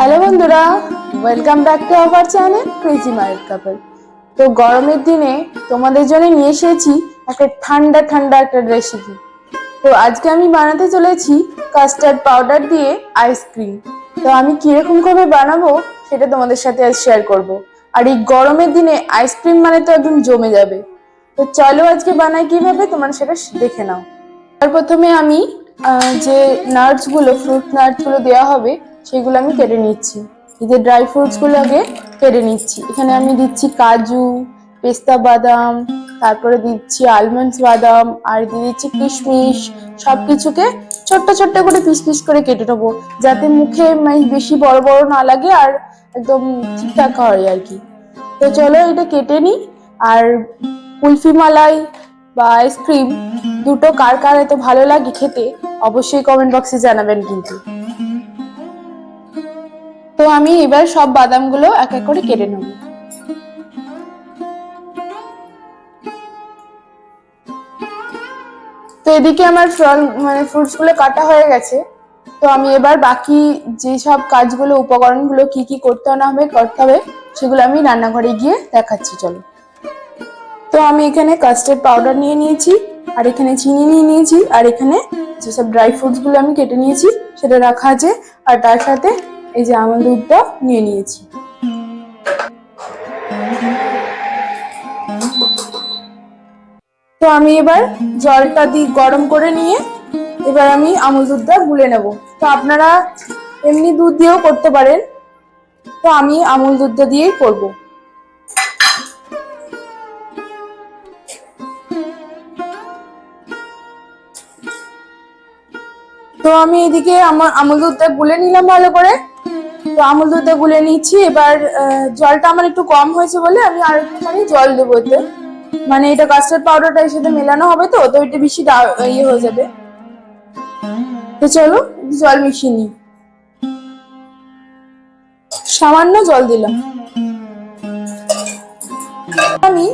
Hello বন্ধুরা, welcome back to our channel crazy married couple. তো গরমের দিনে তোমাদের জন্য নিয়ে এসেছি একটা ঠান্ডা ঠান্ডা একটা রেসিপি। তো আজকে আমি বানাতে চলেছি কাস্টার্ড পাউডার দিয়ে আইসক্রিম। তো আমি কিরকম ভাবে বানাবো সেটা তোমাদের সাথে আজ শেয়ার করব। আর এই গরমের দিনে আইসক্রিম মানে তো একদম জমে যাবে। তো চলো আজকে বানাই কিভাবে তোমরা সেটা দেখে নাও। আর প্রথমে আমি যে নাটসগুলো ফ্রুট নাটসগুলো দেওয়া হবে সেগুলো আমি কেটে নিচ্ছি। এই যে ড্রাই ফ্রুটসগুলো আগে কেটে নিচ্ছি। এখানে আমি দিচ্ছি কাজু, পেস্তা বাদাম, তারপরে দিচ্ছি আলমন্ডস বাদাম, আর দিয়ে দিচ্ছি কিশমিশ। সবকিছুকে ছোট্ট ছোট্ট করে পিস পিস করে কেটে নেবো, যাতে মুখে বেশি বড় বড় না লাগে আর একদম ঠিকঠাক হয় আর কি। তো চলো এটা কেটে নিই। আর কুলফি মালাই বা আইসক্রিম দুটো কার কার এত ভালো লাগে খেতে অবশ্যই কমেন্ট বক্সে জানাবেন কিন্তু। তো আমি এবার সব বাদামগুলো এক এক করে কেটে নেব। তো এদিকে আমার ফ্রুটস গুলো কাটা হয়ে গেছে। তো আমি এবার বাকি যে সব কাজগুলো উপকরণগুলো কি কি করতে হবে সেগুলো আমি রান্নাঘরে গিয়ে দেখাচ্ছি, চলো। তো আমি এখানে কাস্টার্ড পাউডার নিয়ে নিয়েছি, আর এখানে চিনি নিয়ে নিয়েছি, আর এখানে যেসব ড্রাই ফ্রুটস গুলো আমি কেটে নিয়েছি সেটা রাখা আছে, আর তার সাথে এই যে আমন্ড দুধটা নিয়ে নিয়েছি। তো আমি এবার জলটা দিয়ে গরম করে নিয়ে এবার আমি আমুল দুধটা গুলে নেব। তো আপনারা এমনি দুধ দিয়েও করতে পারেন, তো আমি আমুল দুধটা দিয়েই করব। তো আমি এদিকে আমার আমুল দুধটা গুলে নিলাম ভালো করে। তো আমুল দুধটা গুলে নিচ্ছি। এবার জলটা আমার একটু কম হয়েছে বলে আমি আর একটুখানি জল দেবো এতে, মানে এটা কাস্টার্ড পাউডারটা এর সাথে মেলানো হবে, তো তো এটা বেশি ইয়ে হয়ে যাবে। তো চলো জল মিশিয়ে নিই, সামান্য জল দিলাম। আমি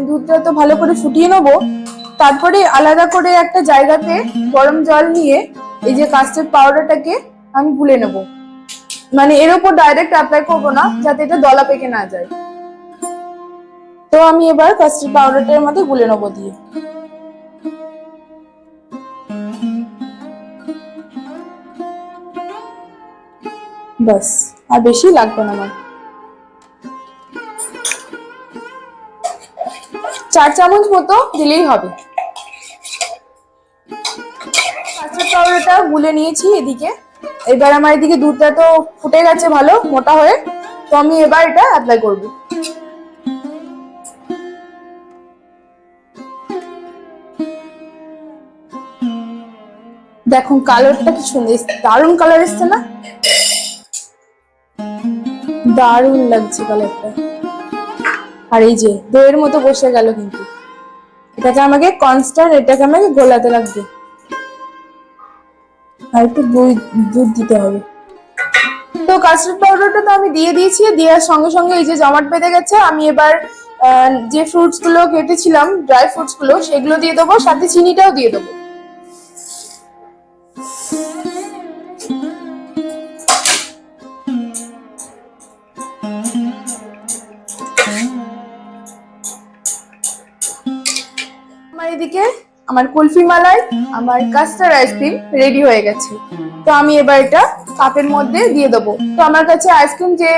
দুধটা তো ভালো করে ফুটিয়ে নেবো। তারপরে আলাদা করে একটা জায়গাতে গরম জল নিয়ে এই যে কাস্টার্ড পাউডারটাকে আমি গুলে নেব, মানে এর উপর ডাইরেক্ট অ্যাপ্লাই করবো না, যাতে এটা দলা পেকে না যায়। তো আমি এবার কাস্টার্ড পাউডারটার মধ্যে গুলে নেবো দিয়ে। ব্যাস, আর বেশি লাগবে না আমার। 4 চামচ মতো দিলেই হবে। কাস্টার্ড পাউডারটা গুলে নিয়েছি এদিকে। এবার আমার এদিকে দুধটা তো ফুটে গেছে ভালো মোটা হয়ে, তো আমি এবার এটা অ্যাপ্লাই করব। দেখুন কালারটা কি সুন্দর, দারুণ কালার এসছে না? দারুণ লাগছে কালারটা। আর এই যে দইয়ের মতো বসে গেল, কিন্তু এটাকে আমাকে গোলাতে লাগবে, আর একটু দুধ দিতে হবে। তো কাস্টার্ড পাউডারটা তো আমি দিয়ে দিয়েছি, দেওয়ার সঙ্গে সঙ্গে এই যে জমাট বেঁধে গেছে। আমি এবার যে ফ্রুটস গুলো কেটেছিলাম ড্রাই ফ্রুটস গুলো সেগুলো দিয়ে দেবো, সাথে চিনিটাও দিয়ে দেবো। আমার এদিকে আমার কুলফি মালাই, আমার কাস্টার্ড আইসক্রিম রেডি হয়ে গেছে। তো আমি এবার এটা কাপের মধ্যে দিয়ে দেবো। তো আমার কাছে আইসক্রিম যে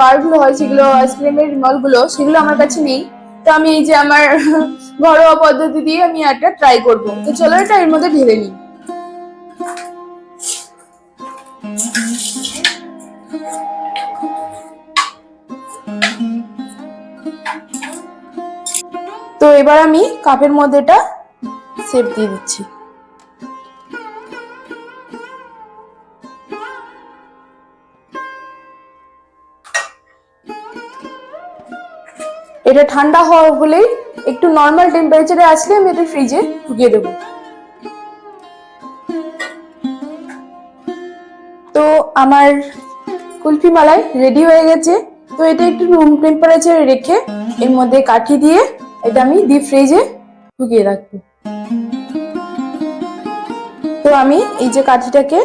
বারগুলো হয় সেগুলো আইসক্রিমের রিমলগুলো সেগুলো আমার কাছে নেই। তো আমি এই যে আমার ঘরোয়া পদ্ধতি দিয়ে আমি একটা ট্রাই করবো। তো চলো এটা এর মধ্যে ঢেলে নিই। তো এবার আমি কাপের মধ্যে এটা শেপ দিয়ে দিচ্ছি। এটা ঠান্ডা হলেই একটু নর্মাল টেম্পারেচারে আসলে আমি এটা ফ্রিজে ঢুকিয়ে দেবো। তো আমার কুলফি মালাই রেডি হয়ে গেছে। তো এটা একটু রুম টেম্পারেচারে রেখে এর মধ্যে কাঠি দিয়ে এটা আমি ডিপ ফ্রিজে ঢুকিয়ে রাখবো। তো আমি এই যে কাঠিটাকে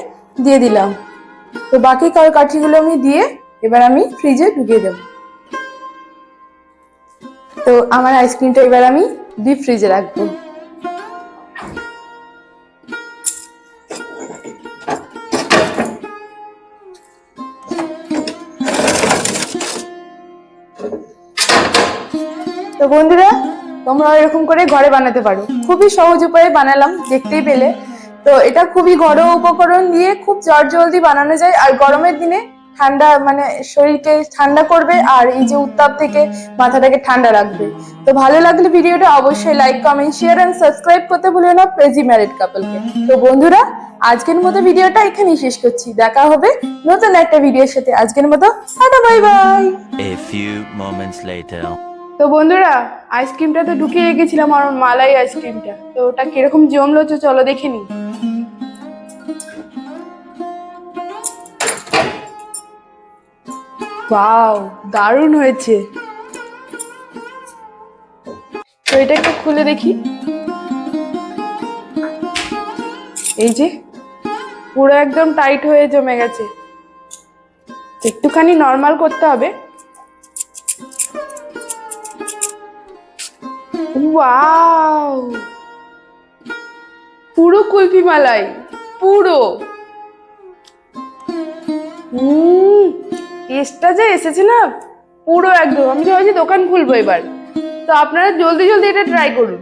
দিয়ে দিলাম। তো বাকি কাঠিগুলো আমি দিয়ে এবার আমি ফ্রিজে ঢুকিয়ে দেব। তো আমার আইসক্রিমটা এবার আমি ডিপ ফ্রিজে রাখবো। তো বন্ধুরা, তোমরা এরকম করে ঘরে বানাতে পারো। খুবই সহজ উপায়ে বানালাম, দেখতেই পেলে। তো এটা খুবই ঘরোয়া উপকরণ দিয়ে খুব জলদি বানানো যায়, আর গরমের দিনে ঠান্ডা মানে শরীরকে ঠান্ডা করবে, আর এই যে উত্তাপ থেকে মাথাটাকে ঠান্ডা রাখবে। তো ভালো লাগলে ভিডিওটা অবশ্যই like, comment, share and subscribe করতে ভুলো না ক্রেজি ম্যারিড কাপলকে। তো বন্ধুরা, আজকের মতো ভিডিওটা এখানেই শেষ করছি। দেখা হবে নতুন একটা ভিডিওর সাথে। আজকের মতো tata, bye bye. A few moments later. তো বন্ধুরা, আইসক্রিমটা তো ঢুকিয়ে রেখেছিলাম, আমার মালাই আইসক্রিমটা। তো ওটা কিরকম জমলো চলো দেখে নি। ওয়াও, দারুণ হয়েছে। তো এটা একটু খুলে দেখি। এই যে পুরো একদম টাইট হয়ে জমে গেছে। একটুখানি নরমাল করতে হবে। ওয়াও, পুরো কুলফি মালাই, পুরো। টেস্টটা যে এসেছে না পুরো একদম, আমি ভাবছি দোকান খুলবো এবার। তো আপনারা জলদি এটা ট্রাই করুন।